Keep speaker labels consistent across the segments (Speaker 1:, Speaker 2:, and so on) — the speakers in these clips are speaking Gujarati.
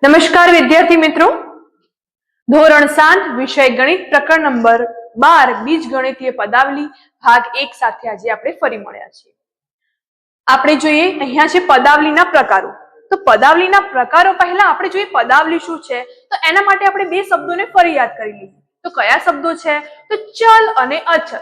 Speaker 1: નમસ્કાર વિદ્યાર્થી મિત્રો, ધોરણ 7 વિષય ગણિત પ્રકરણ નંબર 12 બીજગણિતીય પદાવલી ભાગ 1 સાથે આજે આપણે ફરી મળ્યા છીએ। આપણે જોઈએ અહીંયા છે પદાવલીના પ્રકારો। તો પદાવલીના પ્રકારો પહેલા આપણે જોઈએ પદાવલી શું છે, તો એના માટે આપણે બે શબ્દોને ફરી યાદ કરી લઈએ। તો કયા શબ્દો છે? તો ચલ અને અચલ।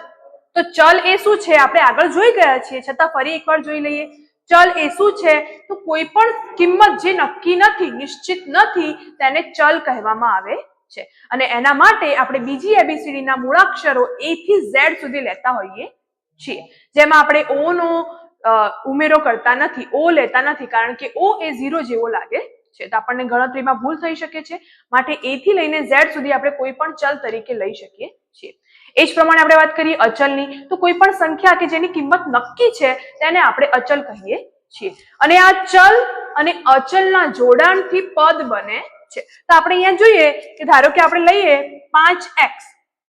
Speaker 1: તો ચલ એ શું છે આપણે આગળ જોઈ ગયા છીએ, છતાં ફરી એકવાર જોઈ લઈએ। ચલ એ શું છે? તો કોઈ પણ કિંમત જે નક્કી નથી, નિશ્ચિત નથી, તેને ચલ કહેવામાં આવે છે। અને એના માટે આપણે બીજી એબીસીડી ના મૂળાક્ષરો A થી Z સુધી લેતા હોઈએ છીએ, જેમાં આપણે O નો ઉમેરો કરતા નથી, O લેતા નથી, કારણ કે O એ 0 જેવો લાગે છે, તો આપણને ગણતરીમાં ભૂલ થઈ શકે છે। માટે A થી લઈને Z સુધી આપણે કોઈ પણ ચલ તરીકે લઈ શકીએ છીએ। એ જ પ્રમાણે આપણે વાત કરીએ અચલની, તો કોઈ પણ સંખ્યા કે જેની કિંમત નક્કી છે તેને આપણે અચલ કહીએ છીએ। અને આ ચલ અને અચલના જોડાણથી પદ બને છે। તો આપણે અહીંયા જોઈએ કે ધારો કે આપણે લઈએ 5x,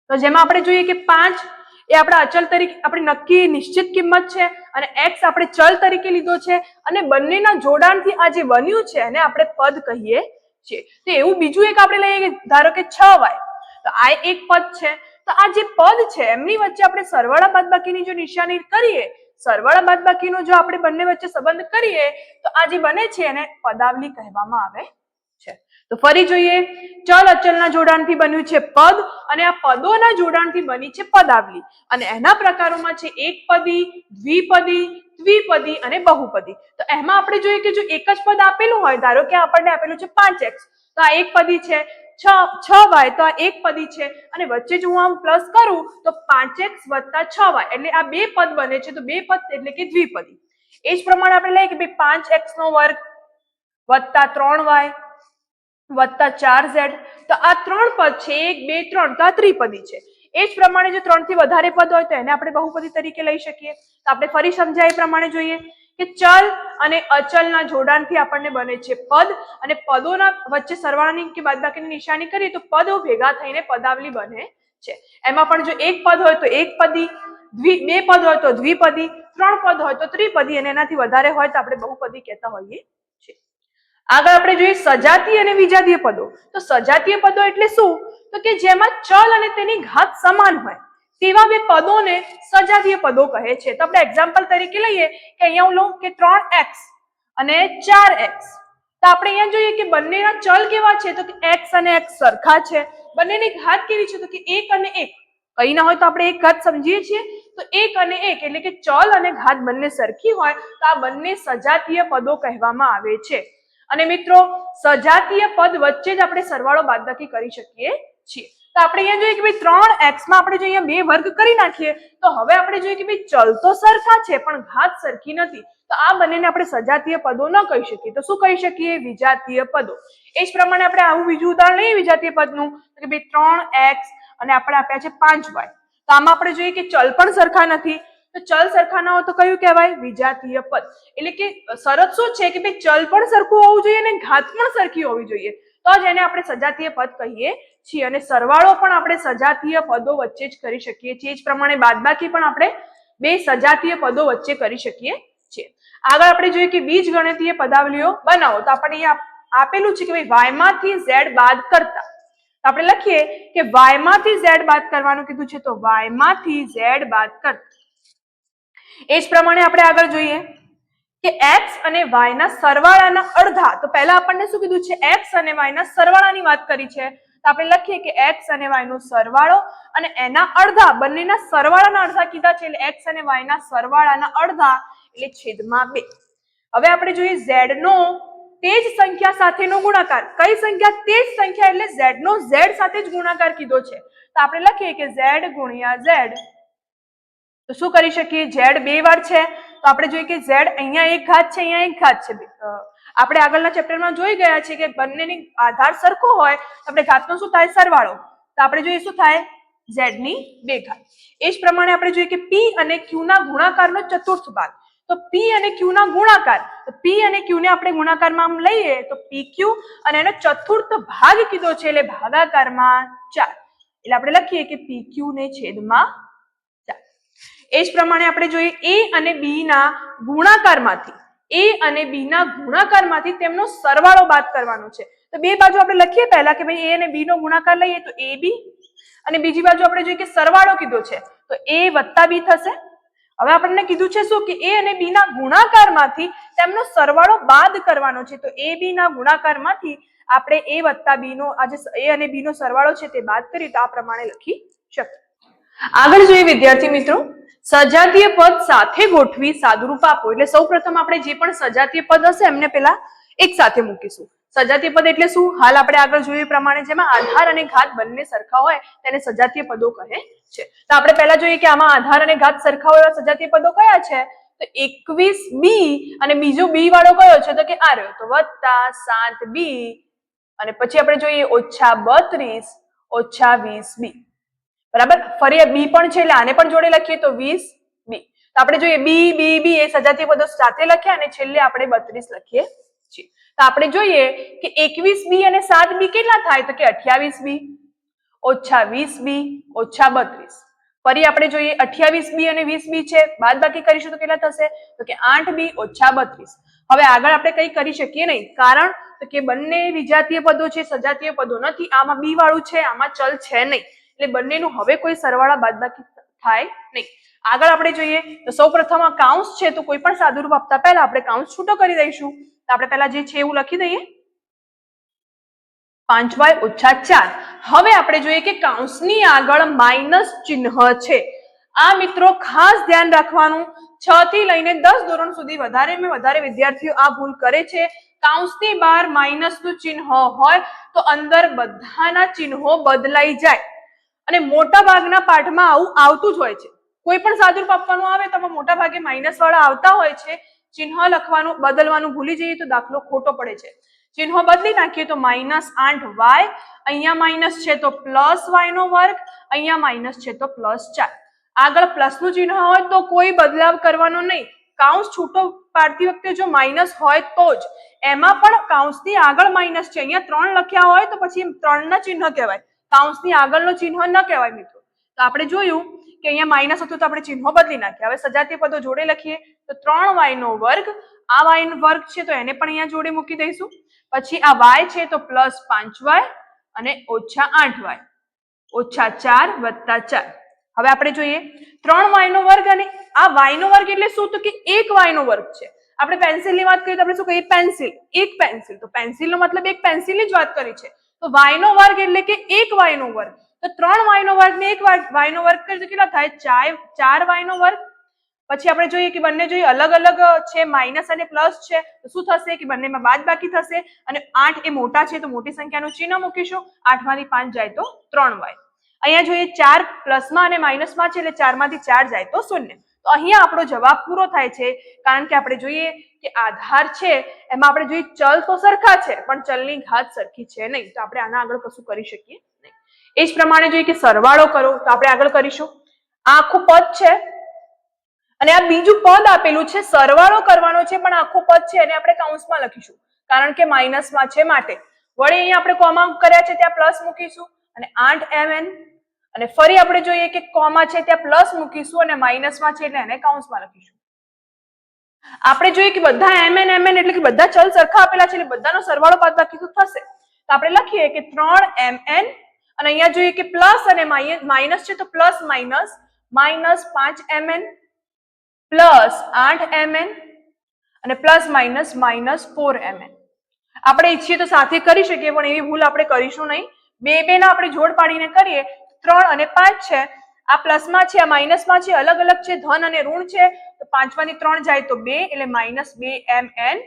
Speaker 1: તો જેમાં આપણે જોઈએ કે 5 એ આપણા અચલ તરીકે આપણી નક્કી નિશ્ચિત કિંમત છે અને x આપણે ચલ તરીકે લીધો છે, અને બંનેના જોડાણથી આ જે બન્યું છે એને આપણે પદ કહીએ છીએ। તો એવું બીજું એક આપણે લઈએ કે ધારો કે 6y, તો આ એક પદ છે। તો આ જે પદ છે એમની વચ્ચે આપણે સરવાળા બાદબાકીની જો નિશાની કરીએ, સરવાળા બાદબાકીનો જો આપણે બંને વચ્ચે સંબંધ કરીએ, તો આ જે બને છે એને પદાવલી કહેવામાં આવે છે। તો ફરી જોઈએ, ચલ અચલના જોડાણથી બન્યું છે પદ, અને આ પદોના જોડાણથી બની છે પદાવલી। અને એના પ્રકારોમાં છે એકપદી, દ્વિપદી, ત્રિપદી અને બહુપદી। તો એમાં આપણે જોઈએ કે જો એક જ પદ આપેલું હોય, ધારો કે આપણને આપેલું છે 5x, તો આ એક પદી છે, 6y તો આ એક પદી છે, અને વચ્ચે જો હું આમ પ્લસ કરું તો 5x + 6y એટલે આ બે પદ બને છે, તો બે પદ એટલે કે દ્વિપદી। એ જ પ્રમાણે આપણે લઈએ કે 5x² + 3y + 4z, તો આ ત્રણ પદ છે, 1 2 3, તો આ ત્રિપદી છે। એ જ પ્રમાણે જો 3 થી વધારે પદ હોય તો એને આપણે બહુપદી તરીકે લઈ શકીએ। તો આપણે ફરી સમજાય એ પ્રમાણે જોઈએ કે ચલ અને અચલના જોડાણથી આપણને બને છે પદ, અને પદોના વચ્ચે સરવાળાની કે બાદબાકીની નિશાની કરીએ તો પદો ભેગા થઈને પદાવલી બને છે। એમાં પણ જો એક પદ હોય તો એકપદી, બે પદ હોય તો દ્વિપદી, ત્રણ પદ હોય તો ત્રિપદી, અને એનાથી વધારે હોય તો આપણે બહુપદી કહેતા હોઈએ છીએ। આગળ આપણે જોઈએ સજાતીય અને વિજાતીય પદો। તો સજાતીય પદો એટલે શું? તો કે જેમાં ચલ અને તેની ઘાત સમાન હોય તેવા બે પદોને સજાતીય પદો કહે છે। તો આપણે એક્ઝામ્પલ તરીકે લઈએ કે અહીંયા હું લઉં કે 3x અને 4x, તો આપણે અહીંયા જોઈએ કે બંનેના ચલ કેવા છે, તો કે x અને x સરખા છે। બંનેની ઘાત કેવી છે, તો કે 1 અને 1, કઈ ના હોય તો આપણે એક ઘાત સમજીએ છીએ, તો 1 અને 1 એટલે કે ચલ અને ઘાત બંને સરખી હોય તો આ બંને સજાતીય પદો કહેવામાં આવે છે। અને મિત્રો સજાતીય પદ વચ્ચે જ આપણે સરવાળો બાદબાકી કરી શકીએ છીએ। તો આપણે અહીંયા જોઈએ કે ભાઈ 3x માં આપણે જો અહીંયા બે વર્ગ કરી નાખીએ, તો હવે આપણે જોઈએ કે ભાઈ ચલ તો સરખા છે પણ ઘાત સરખી નથી, તો આ બંનેને આપણે સજાતીય પદો ન કહી શકીએ, તો શું કહી શકીએ? વિજાતીય પદો। એ જ પ્રમાણે આપણે આવું બીજું ઉદાહરણ લઈએ વિજાતીય પદનું, કે ભાઈ 3x અને આપણે આપ્યા છે 5y, તો આમાં આપણે જોઈએ કે ચલ પણ સરખા નથી, તો ચલ સરખા ના હોય તો કયું કહેવાય? વિજાતીય પદ। એટલે કે શરત શું છે કે ભાઈ ચલ પણ સરખું હોવું જોઈએ અને ઘાત પણ સરખી હોવી જોઈએ, તો જ એને આપણે સજાતીય પદ કહીએ છીએ। અને સરવાળો પણ આપણે સજાતીય પદો વચ્ચે જ કરી શકીએ છીએ। એ જ પ્રમાણે બાદબાકી પણ આપણે બે સજાતીય પદો વચ્ચે કરી શકીએ છીએ। આગળ આપણે જોઈએ કે બીજગણિતીય પદાવલીઓ બનાવો। તો આપણે અહીંયા આપેલું છે કે ભાઈ y માંથી z બાદ કરતા, તો આપણે લખીએ કે y માંથી z બાદ કરવાનું કીધું છે, તો y માંથી z બાદ કરતા। એ જ પ્રમાણે આપણે આગળ જોઈએ કે x અને y ના સરવાળાના અડધા, તો પહેલા આપણને શું કીધું છે? x અને y ના સરવાળાની વાત કરી છે, તો આપણે લખીએ કે x અને y નો સરવાળો અને એના અડધા, બંનેના સરવાળાના અડધા કીધા છે એટલે x અને y ના સરવાળાના અડધા એટલે છેદમાં 2। હવે આપણે જોઈએ z નો તે જ સંખ્યા સાથેનો ગુણાકાર। કઈ સંખ્યા? તે જ સંખ્યા એટલે z નો z સાથે જ ગુણાકાર કીધો છે, તો આપણે લખીએ કે z ગુણ્યા z, તો શું કરી શકીએ? z બે વાર છે, તો આપણે જોઈએ કે z અહીંયા એક ઘાત છે, અહીંયા એક ઘાત છે। આપણે આગળના ચેપ્ટરમાં જોઈ ગયા છે કે બંનેની આધાર સરખો હોય તો આપણે ઘાતનો શું થાય? સરવાળો। તો આપણે જોઈએ શું થાય? z ની બે ઘાત। એ જ પ્રમાણે આપણે જોઈએ કે p અને q ના ગુણાકારનો ચતુર્થ ભાગ, તો p અને q ના ગુણાકાર, તો p અને q ને આપણે ગુણાકારમાં આમ લઈએ તો pq, અને એનો ચતુર્થ ભાગ કીધો છે એટલે ભાગાકારમાં 4, એટલે આપણે લખીએ કે pq ને છેદમાં 4। એ જ પ્રમાણે આપણે જોઈએ a અને b ના ગુણાકારમાંથી, a અને b ના ગુણાકારમાંથી તેમનો સરવાળો બાદ કરવાનો છે. તો બે બાજુ આપણે લખીએ પહેલા કે ભાઈ a અને b નો ગુણાકાર લઈએ તો ab, અને બીજી બાજુ આપણે જોઈએ કે સરવાળો કીધો છે તો a વત્તા b થશે. હવે આપણને કીધું છે શું કે a અને b ના ગુણાકારમાંથી તેમનો સરવાળો બાદ કરવાનો છે. તો a b ના ગુણાકારમાંથી આપણે a વત્તા b નો આ જે a અને b નો સરવાળો છે તે બાદ કરી તો આ પ્રમાણે લખી શકીએ. આગળ જોઈએ વિદ્યાર્થી મિત્રો, સજાતીય પદ સાથે ગોઠવી સાદુરૂપ આપો. એટલે સૌપ્રથમ આપણે જે પણ સજાતીય પદ હશે એમને પેલા એક સાથે મૂકીશું. સજાતીય પદ એટલે શું? હાલ આપણે આગળ જોયું પ્રમાણે જેમાં આધાર અને ઘાત બંને સરખા હોય તેને સજાતીય પદો કહે છે. તો આપણે પહેલા જોઈએ કે આમાં આધાર અને ઘાત સરખા હોય એવા સજાતીય પદો કયા છે? તો 21b અને બીજો b વાળો કયો છે? તો કે આ રહ્યો, તો +7b અને પછી આપણે જોઈએ -32 -20b. બરાબર. ફરી આ b પણ છે એટલે આને પણ જોડે લખીએ તો 20b. તો આપણે જોઈએ b b b એ સજાતીય પદો સાથે લખ્યા અને છેલ્લે આપણે 32 લખીએ છીએ. તો આપણે જોઈએ કે 21b અને 7b કેટલા થાય? તો કે 28b -20b -32. ફરી આપણે જોઈએ 28b અને 20b છે, બાદ બાકી કરીશું તો કેટલા થશે? તો કે 8b -32. હવે આગળ આપણે કઈ કરી શકીએ નહીં, કારણ તો કે બંને વિજાતીય પદો છે, સજાતીય પદો નથી. આમાં b વાળું છે, આમાં ચલ છે નહીં, એટલે બંનેનું હવે કોઈ સરવાળા બાદબાકી થાય નહીં. આગળ આપણે જોઈએ તો સૌપ્રથમ આ કાઉન્સ છે, તો કોઈ પણ સાદુરૂપ આપતા પહેલા આપણે કાઉન્સ છૂટો કરી દઈશું. તો આપણે પહેલા જે છે એવું લખી દઈએ 5y - 4. હવે આપણે જોઈએ કે કાઉન્સની આગળ માઇનસ ચિહ્ન છે. આ મિત્રો ખાસ ધ્યાન રાખવાનું, 6 થી લઈને 10 ધોરણ સુધી વધારેમાં વધારે વિદ્યાર્થીઓ આ ભૂલ કરે છે. કાઉન્સની બહાર માઇનસનું ચિહ્ન હોય તો અંદર બધાના ચિહ્નો બદલાઈ જાય, અને મોટા ભાગના પાઠમાં આવું આવતું જ હોય છે. કોઈ પણ સાદુરૂપ આપવાનું આવે તો મોટા ભાગે માઇનસ વાળા આવતા હોય છે. ચિહ્ન લખવાનું બદલવાનું ભૂલી જઈએ તો દાખલો ખોટો પડે છે. ચિહ્નો બદલી નાખીએ તો -8y, અહીંયા માઇનસ છે તો +y², અહીંયા માઇનસ છે તો +4. આગળ પ્લસનું ચિહ્ન હોય તો કોઈ બદલાવ કરવાનો નહીં. કાઉન્સ છૂટો પાડતી વખતે જો માઇનસ હોય તો જ, એમાં પણ કાઉન્સની આગળ માઇનસ છે, અહીંયા 3 લખ્યા હોય તો પછી 3 ના ચિહ્ન કહેવાય, કાઉન્સની આગળનો ચિહ્ન ન કહેવાય મિત્રો. તો આપણે જોયું કે અહીંયા માઇનસ હતું તો આપણે ચિહ્નો બદલી નાખ્યા. હવે સજાતીય પદો જોડે લખીએ તો 3y², આ y² છે તો એને પણ અહીંયા જોડે મૂકી દઈશું. પછી આ y છે તો +5y અને -8y -4 + 4. હવે આપણે જોઈએ 3y² અને આ y² એટલે શું? તો કે 1y² છે. આપણે પેન્સિલની વાત કરીએ તો આપણે શું કહીએ? પેન્સિલ, એક પેન્સિલ. તો પેન્સિલનો મતલબ એક પેન્સિલની જ વાત કરી છે. તો y² એટલે કે 1y². તો 3y² ને 1y² કરીએ તો કેટલા થાય? 4y². પછી આપણે જોઈએ કે બંને જોઈએ અલગ અલગ છે, માઇનસ અને પ્લસ છે, તો શું થશે કે બંનેમાં બાદબાકી થશે, અને 8 એ મોટા છે તો મોટી સંખ્યાનું ચિહ્ન મૂકીશું. 8 માંથી 5 જાય તો 3y. અહીંયા જોઈએ 4 પ્લસમાં અને માઇનસમાં છે એટલે 4 માંથી 4 જાય તો 0. તો અહીંયા આપણો જવાબ પૂરો થાય છે, કારણ કે આપણે જોઈએ કે આધાર છે એમાં આપણે જોઈએ ચલ તો સરખા છે પણ ચલની ઘાત સરખી છે નહીં, તો આપણે આના આગળ કશું કરી શકીએ નહીં. એ જ પ્રમાણે જોઈએ કે સરવાળો કરો તો આપણે આગળ કરીશું. આ આખું પદ છે અને આ બીજું પદ આપેલું છે, સરવાળો કરવાનો છે પણ આખું પદ છે એને આપણે કાઉન્સમાં લખીશું કારણ કે માઇનસમાં છે માટે. વળી અહીંયા આપણે કોમા કર્યા છે ત્યાં પ્લસ મૂકીશું અને 8mn, અને ફરી આપણે જોઈએ કે કોમા છે ત્યાં પ્લસ મૂકીશું અને માઇનસમાં છે એટલે એને કાઉન્સમાં લખીશું. આપણે જોઈએ કે બધા mn એટલે કે બધા ચલ સરખા આપેલા છે એટલે બધાનો સરવાળો બાદબાકી થશે. તો આપણે લખીએ કે 3mn, અને અહીંયા જોઈએ કે પ્લસ અને માઇનસ છે તો પ્લસ માઇનસ -5mn +8mn અને પ્લસ માઇનસ -4mn. આપણે ઈચ્છીએ તો સાથે કરી શકીએ પણ એવી ભૂલ આપણે કરીશું નહીં. બે ના આપણે જોડ પાડીને કરીએ 3 અને 5 છે, આ પ્લસમાં છે આ માઇનસમાં છે, અલગ અલગ છે, ધન અને ઋણ છે, તો 5 માંથી 3 જાય તો 2 એટલે -2mn,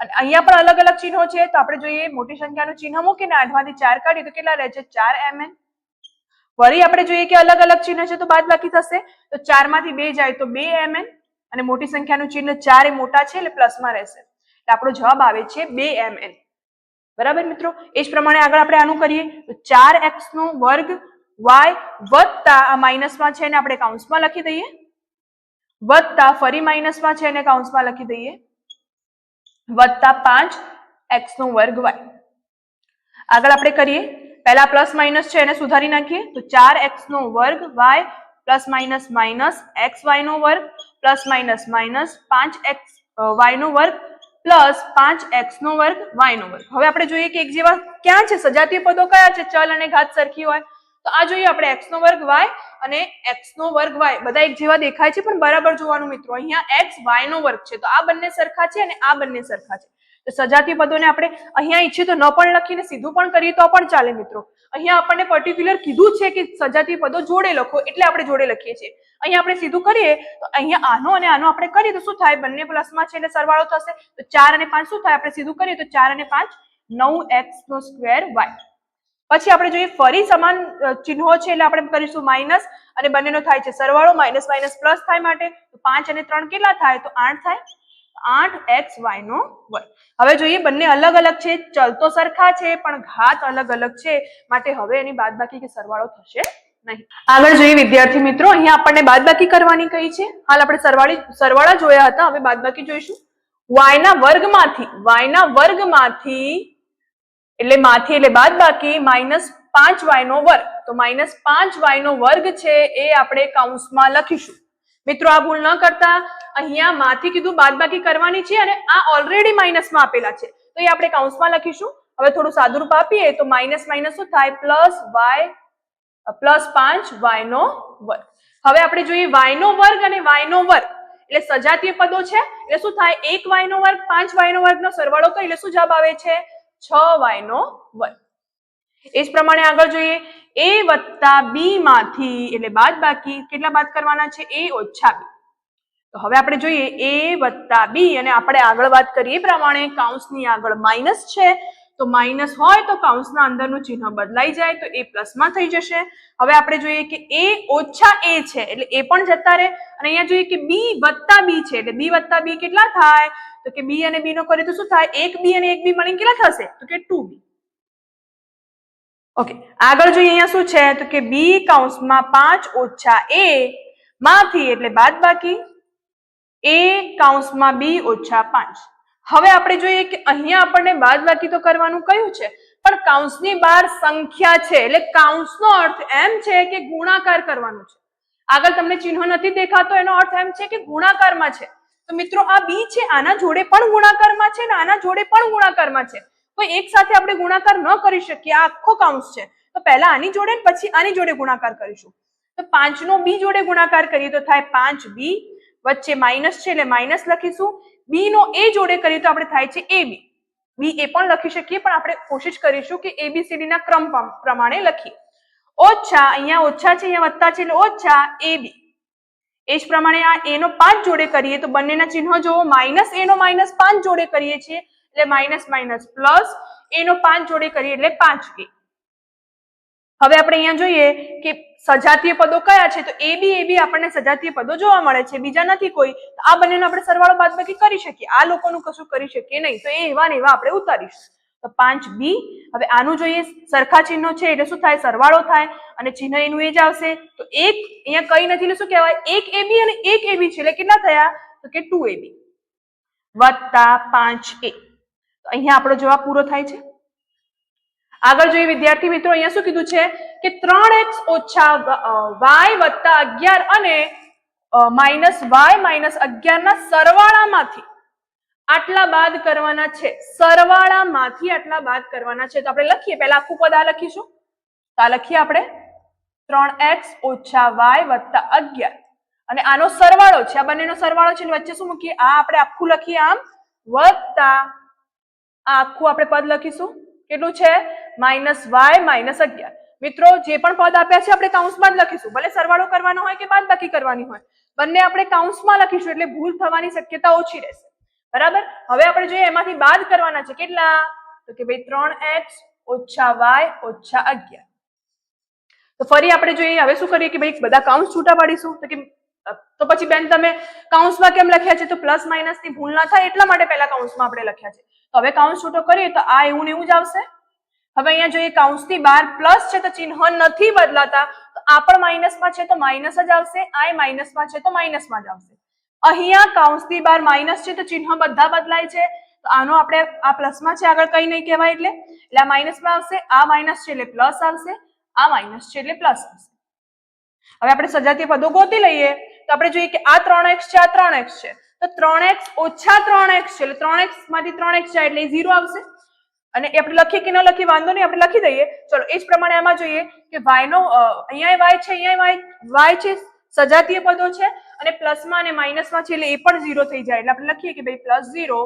Speaker 1: અને અહીંયા પણ અલગ અલગ ચિહ્નો છે તો આપણે જોઈએ મોટી સંખ્યાનું ચિહ્ન મૂકીને 8 માંથી 4 કાઢીએ તો કેટલા રહે છે? 4mn. વળી આપણે જોઈએ કે અલગ અલગ ચિહ્ન છે તો બાદબાકી થશે, તો 4 માંથી 2 જાય તો 2mn, અને મોટી સંખ્યાનું ચિહ્ન 4 એ મોટા છે એટલે પ્લસમાં રહેશે, એટલે આપણો જવાબ આવે છે 2mn. બરાબર મિત્રો? એ જ પ્રમાણે આગળ આપણે આનું કરીએ તો 4x² y વત્તા આ માઇનસમાં છે એને આપણે કાઉન્સમાં લખી દઈએ, વત્તા ફરી માઇનસમાં છે એને કાઉન્સમાં લખી દઈએ, વત્તા 5x² y. આગળ આપણે કરીએ, પહેલા પ્લસ માઇનસ છે એને સુધારી નાખીએ તો 4x² y plus minus -xy² plus minus -5x y નો વર્ગ પ્લસ 5x નો વર્ગ y નો વર્ગ. હવે આપણે જોઈએ કે એક જેવા ક્યાં છે, સજાતીય પદો કયા છે, ચલ અને ઘાત સરખી હોય. તો આ જોઈએ આપણે x નો વર્ગ y અને x નો વર્ગ y બધા એક જેવા દેખાય છે, પણ બરાબર જોવાનું મિત્રો. અહીંયા x y નો વર્ગ છે તો આ બંને સરખા છે અને આ બંને સરખા છે. તો સજાતીય પદોને આપણે અહીંયા ઈચ્છીએ તો ન પણ લખીને સીધું પણ કરીએ તો પણ ચાલે મિત્રો. અહીંયા આપણને પર્ટિક્યુલર કીધું છે કે સજાતીય પદો જોડે લખો એટલે આપણે જોડે લખીએ છીએ. અહીંયા આપણે સીધું કરીએ તો અહીંયા આનો અને આનો આપણે કરીએ તો શું થાય, બંને પ્લસમાં છે એટલે સરવાળો થશે. તો 4 અને 5 શું થાય, આપણે સીધું કરીએ તો 4 અને 5 9x નો સ્ક્વેર y. પછી આપણે જોઈએ ફરી સમાન ચિહ્નો છે એટલે આપણે કરીશું માઇનસ અને બંનેનો થાય છે સરવાળો, માઇનસ માઇનસ પ્લસ થાય માટે. તો 5 અને 3 કેટલા થાય, તો 8 થાય. 8xy નો વર્ગ. હવે જોઈએ બંને અલગ અલગ છે, ચલ તો સરખા છે પણ ઘાત અલગ અલગ છે માટે હવે એની બાદબાકી કે સરવાળો થશે નહીં. આગળ જોઈએ વિદ્યાર્થી મિત્રો, અહીંયા આપણને બાદબાકી કરવાની કહી છે. હાલ આપણે સરવાળા જોયા હતા, હવે બાદબાકી જોઈશું. y ના વર્ગમાંથી એટલે બાદબાકી -5y નો વર્ગ. તો -5y નો વર્ગ છે એ આપણે કૌંસમાં લખીશું. મિત્રો આ ભૂલ ન કરતા, અહીંયા માંથી કીધું બાદબાકી કરવાની છે અને આ ઓલરેડી માઇનસમાં આપેલા છે તો એ આપણે કૌંસમાં લખીશું. હવે થોડું સાદુરૂપ આપીએ તો માઇનસ માઇનસ શું થાય, પ્લસ 5y નો વર્ગ. હવે આપણે જોઈએ y નો વર્ગ અને y નો વર્ગ એટલે સજાતીય પદો છે એટલે શું થાય, 1y નો વર્ગ 5y નો વર્ગ નો સરવાળો કરી એટલે શું જવાબ આવે છે, 6y નો વર્ગ. એ જ પ્રમાણે આગળ જોઈએ a વત્તા b માંથી એટલે બાદબાકી કેટલા બાદ કરવાના છે, a ઓછા b. તો હવે આપણે જોઈએ a વત્તા b અને આપણે આગળ વાત કરીએ પ્રમાણે કૌંસની આગળ માઇનસ છે તો માઇનસ હોય તો કૌંસના અંદરનું ચિહ્ન બદલાઈ જાય તો એ પ્લસમાં થઈ જશે. હવે આપણે જોઈએ કે a ઓછા a છે એટલે એ પણ જતા રહે અને અહીંયા જોઈએ કે b વત્તા b છે એટલે b વત્તા b કેટલા થાય, તો કે b અને b નો કરીએ તો શું થાય, 1b અને 1b મળીને કેટલા થશે, તો કે 2b. ઓકે, આગળ જોઈએ અહીંયા શું છે તો કે b કૌંસમાં 5 ઓછા a માંથી એટલે બાદબાકી a કૌંસમાં b ઓછા 5. હવે આપણે જોઈએ કે અહીંયા આપણને બાદબાકી તો કરવાનું કયું છે પણ કૌંસની બહાર સંખ્યા છે એટલે કૌંસનો અર્થ એમ છે કે ગુણાકાર કરવાનો છે. આગળ તમને ચિહ્ન નથી દેખાતો એનો અર્થ એમ છે કે ગુણાકારમાં છે. તો મિત્રો આ b છે આના જોડે પણ ગુણાકારમાં છે ને આના જોડે પણ ગુણાકારમાં છે. કોઈ એક સાથે આપણે ગુણાકાર ન કરી શકીએ, આ આખો કૌંસ છે તો પહેલા આની જોડે પછી આની જોડે ગુણાકાર કરીશું. તો 5 નો b જોડે ગુણાકાર કરીએ તો થાય 5b, વચ્ચે માઇનસ છે એટલે માઇનસ લખીશું. b નો a જોડે કરીએ તો આપણે થાય છે ab. b એ પણ લખી શકીએ પણ આપણે કોશિશ કરીશું કે abcd ના ક્રમ પ્રમાણે લખીએ. ઓછા અહીંયા ઓછા છે અહીંયા વત્તા છે એટલે ઓછા ab. એ જ પ્રમાણે આ a નો 5 જોડે કરીએ તો બંનેના ચિહ્નો જોવો, માઇનસ a નો -5 જોડે કરીએ છીએ એટલે માઇનસ માઇનસ પ્લસ, a નો 5 જોડે કરીએ એટલે 5a. હવે આપણે અહીંયા જોઈએ કે સજાતીય પદો કયા છે તો ab આપણને સજાતીય પદો જોવા મળે છે, બીજા નથી કોઈ. આ બંનેનો આપણે સરવાળો બાદબાકી કરી શકીએ, આ લોકોનું કશું કરી શકીએ નહીં તો એ એવા ને એવા આપણે ઉતારીશું. તો 5b. હવે આનું જોઈએ સરખા ચિહ્નો છે એટલે શું થાય, સરવાળો થાય અને ચિહ્ન એનું એ જ આવશે. તો એક અહીંયા કઈ નથી એટલે શું કહેવાય, 1ab અને 1ab છે એટલે કેટલા થયા તો કે 2ab વત્તા 5a. તો અહીંયા આપણો જવાબ પૂરો થાય છે. આગળ જોઈએ વિદ્યાર્થી મિત્રો, અહીંયા શું કીધું છે કે 3x ઓછા y વત્તા 11 અને માઇનસ y માઇનસ 11 ના સરવાળામાંથી આટલા બાદ કરવાના છે. સરવાળામાંથી આટલા બાદ કરવાના છે તો આપણે લખીએ, પહેલા આખું પદ આ લખીશું. તો આ લખીએ આપણે 3x ઓછા y વત્તા 11 અને આનો સરવાળો છે, આ બંનેનો સરવાળો છે વચ્ચે શું મૂકીએ, આ આપણે આખું લખીએ આમ વત્તા આ આખું આપણે પદ લખીશું કેટલું છે -y માઇનસ 11. મિત્રો જે પણ પદ આપ્યા છે આપણે કૌંસમાં જ લખીશું, ભલે સરવાળો કરવાનો હોય કે બાદબાકી કરવાની હોય, બંને આપણે કૌંસમાં લખીશું એટલે ભૂલ થવાની શક્યતા ઓછી રહેશે. બરાબર. હવે આપણે જોઈએ એમાંથી બાદ કરવાના છે કેટલા, તો કે ભાઈ 3x ઓછા y ઓછા 11. તો ફરી આપણે જોઈએ હવે શું કરીએ કે ભાઈ બધા કૌંસ છૂટા પાડીશું. તો પછી બેન તમે કૌંસમાં કેમ લખ્યા છે, તો પ્લસ માઇનસ ની ભૂલ ના થાય એટલા માટે પહેલા કૌંસમાં આપણે લખ્યા છે. તો હવે કૌંસ છૂટો કરીએ તો આ એવું ને એવું જ આવશે. હવે અહીંયા જોઈએ કૌંસની બહાર પ્લસ છે તો ચિહ્ન નથી બદલાતા, તો આ પણ માઇનસમાં છે તો માઇનસ જ આવશે, આ માઇનસમાં છે તો માઇનસમાં જ આવશે. અહીંયા કૌંસની બહાર માઇનસ છે તો ચિહ્ન બધા બદલાય છે, તો આનો આપણે આ પ્લસમાં છે આગળ કઈ નહીં કહેવાય એટલે આ માઇનસમાં આવશે, આ માઇનસ છે એટલે પ્લસ આવશે, આ માઇનસ છે એટલે પ્લસ આવશે. હવે આપણે સજાતીય પદો ગોતી લઈએ તો આપણે જોઈએ કે આ 3x છે આ 3x છે તો 3x ઓછા 3x છે એટલે 3x માંથી 3x જાય એટલે 0 આવશે અને એ આપણે લખીએ કે ન લખીએ વાંધો નહીં, આપણે લખી દઈએ. ચલો એ જ પ્રમાણે આમાં જોઈએ કે y નો અહીંયા y છે, અહીંયા y છે, સજાતીય પદો છે અને પ્લસમાં અને માઇનસમાં છે એટલે એ પણ 0 થઈ જાય એટલે આપણે લખીએ કે ભાઈ +0.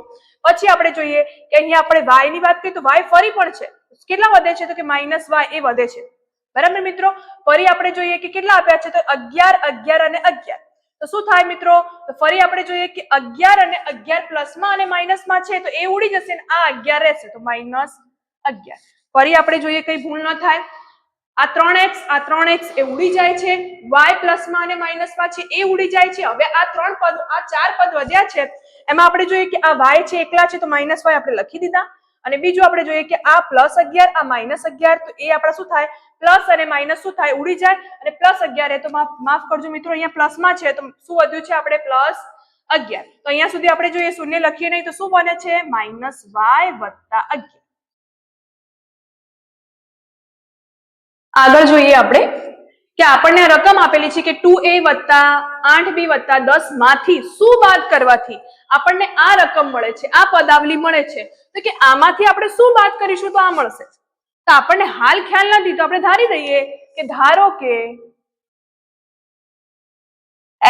Speaker 1: પછી આપણે જોઈએ કે અહીંયા આપણે y ની વાત કરીએ તો y ફરી પણ છે, કેટલા વધે છે તો કે -y એ વધે છે. બરાબર મિત્રો. ફરી આપણે જોઈએ કે કેટલા આપ્યા છે તો 11 11 અને 11. તો શું થાય મિત્રો તો ફરી આપણે જોઈએ કે 11 અને 11 પ્લસમાં અને માઇનસમાં છે તો એ ઉડી જશે ને આ 11 રહેશે તો -11. ફરી આપણે જોઈએ કઈ ભૂલ ન થાય, આ 3x એ ઉડી જાય છે, y પ્લસમાં અને માઇનસમાં છે એ ઉડી જાય છે. હવે આ 3 પદ, આ 4 પદ વધ્યા છે એમાં આપણે જોઈએ કે આ y છે એકલા છે તો -y આપણે લખી દીધા અને બીજું આપણે જોઈએ કે આ +11 આ -11 તો એ આપણા શું થાય પ્લસ અને માઇનસ શું થાય ઉડી જાય અને +11 તો માફ કરજો મિત્રો અહીંયા પ્લસમાં છે તો શું વધ્યું છે આપણે +11. તો અહીંયા સુધી આપણે જોઈએ શૂન્ય લખીએ નહીં તો શું બને છે -y + 11. આગળ જોઈએ આપણે કે આપણને રકમ આપેલી છે કે 2a + 8b + 10 માંથી શું બાદ કરવાથી આપણને આ રકમ મળે છે, આ પદાવલી મળે છે. તો કે આમાંથી આપણે શું બાદ કરીશું તો આ મળશે. તો આપણને હાલ ખ્યાલ નથી તો આપણે ધારી દઈએ કે ધારો કે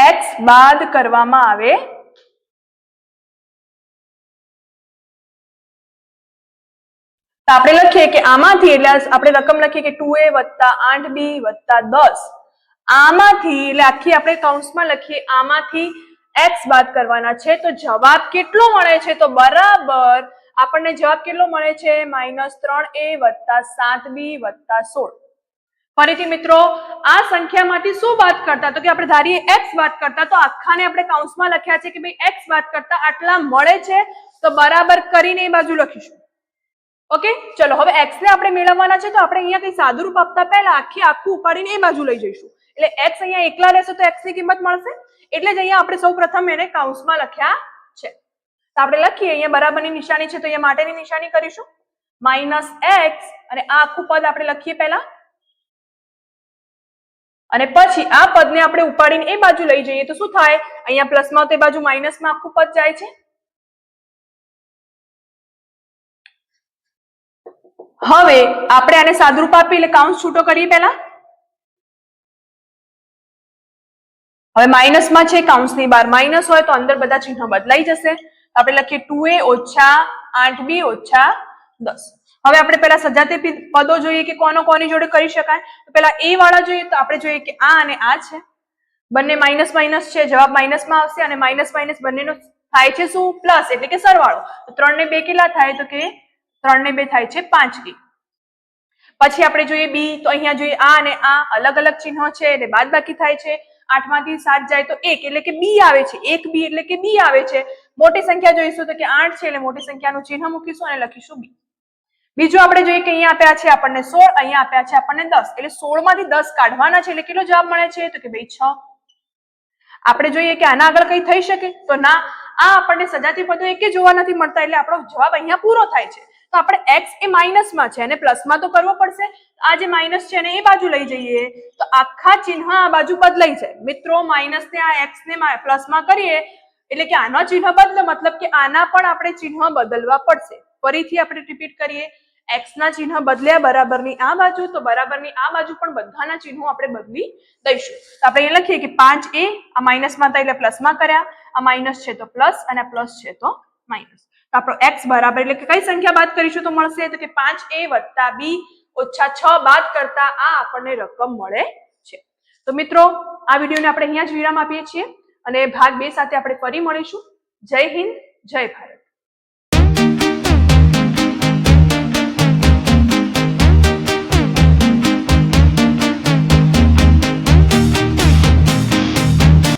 Speaker 1: x બાદ કરવામાં આવે તો આપણે લખીએ કે આમાંથી એટલે આપણે રકમ લખીએ કે 2a + 8b + 10 આમાંથી એટલે આખી આપણે કૌંસમાં લખીએ આમાંથી x બાદ કરવાના છે તો જવાબ કેટલો મળે છે તો બરાબર આપણને જવાબ કેટલો મળે છે -3a + 7b + 16. ફરીથી મિત્રો આ સંખ્યામાંથી શું બાદ કરતા તો કે આપણે ધારીએ x બાદ કરતા તો આખાને આપણે કૌંસમાં લખ્યા છે કે ભાઈ x બાદ કરતા આટલા મળે છે તો બરાબર કરીને એ બાજુ લખીશું. ઓકે ચલો હવે x ને આપણે મેળવવાના છે તો આપણે અહીંયા કઈ સાદુરૂપ આપતા પહેલા આખું ઉપાડીને એ બાજુ લઈ જઈશું એટલે x અહીંયા એકલા રહેશે તો x ની કિંમત મળશે એટલે જ અહીંયા આપણે સૌપ્રથમ એને કૌંસમાં લખ્યા છે. તો આપણે લખીએ અહીંયા બરાબરની નિશાની છે તો અહીંયા માટેની નિશાની કરીશું -x અને આ આખું પદ આપણે લખીએ પહેલા અને પછી આ પદને આપણે ઉપાડીને એ બાજુ લઈ જઈએ તો શું થાય અહીંયા પ્લસમાં તો એ બાજુ માઇનસમાં આખું પદ જાય છે. હવે આપણે આને સાદુરૂપ આપી એટલે કૌંસ છૂટો કરીએ પહેલા. હવે માઇનસમાં છે કૌંસની બહાર માઇનસ હોય તો અંદર બધા ચિહ્નો બદલાઈ જશે. આપણે લખીએ 2a - 8b - 10. હવે આપણે પહેલા સજાતીય પદો જોઈએ કે કોની જોડે કરી શકાય તો પહેલા a વાળા જોઈએ તો આપણે જોઈએ કે આ અને આ છે, બંને માઇનસ છે, જવાબ માઇનસમાં આવશે અને માઇનસ બંનેનો થાય છે શું પ્લસ એટલે કે સરવાળો. તો 3 ને 2 કેટલા થાય તો કે 3 ને 2 થાય છે 5b. પછી આપણે જોઈએ b તો અહીંયા જોઈએ આ અને આ અલગ અલગ ચિહ્નો છે એટલે બાદબાકી થાય છે. 8 માંથી 7 જાય તો 1 એટલે કે b આવે છે, 1b એટલે કે b આવે છે. મોટી સંખ્યા જોઈશું તો કે 8 છે એટલે મોટી સંખ્યાનું ચિહ્ન મૂકીશું અને લખીશું b. બીજું આપણે જોઈએ કે અહીંયા આપ્યા છે આપણને 16, અહીંયા આપ્યા છે આપણને 10 એટલે 16 માંથી 10 કાઢવાના છે એટલે કેટલો જવાબ મળે છે તો કે ભાઈ 6. આપણે જોઈએ કે આના આગળ કઈ થઈ શકે તો ના, આ આપણને સજાતીય પદો એકે જોવા નથી મળતા એટલે આપણો જવાબ અહીંયા પૂરો થાય છે. તો આપણે x એ માઇનસમાં છે અને પ્લસમાં તો કરવો પડશે. આ જે માઇનસ છે ને એ બાજુ લઈ જઈએ તો આખા ચિહ્ન આ બાજુ બદલાઈ જાય. મિત્રો માઇનસ ને આ x ને પ્લસમાં કરીએ એટલે કે આનો ચિહ્ન બદલે મતલબ કે આના પણ આપણે ચિહ્ન બદલવા પડશે. ફરીથી આપણે રિપીટ કરીએ, x ના ચિહ્ન બદલ્યા બરાબરની આ બાજુ તો બરાબરની આ બાજુ પણ બધાના ચિહ્નો આપણે બદલી દઈશું. તો આપણે અહીંયા લખીએ કે 5a આ માઇનસમાં હતા એટલે પ્લસમાં કર્યા, આ માઇનસ છે તો પ્લસ અને આ પ્લસ છે તો માઇનસ. તો આપણો x બરાબર એટલે કે કઈ સંખ્યા બાદ કરીશું તો મળશે તો કે 5a + b - 6 બાદ કરતા આ આપણને રકમ મળે છે. તો મિત્રો આ વિડીયોને આપણે અહીંયા જ વિરામ આપીએ છીએ અને ભાગ 2 સાથે આપણે ફરી મળીશું. જય હિન્દ, જય ભારત.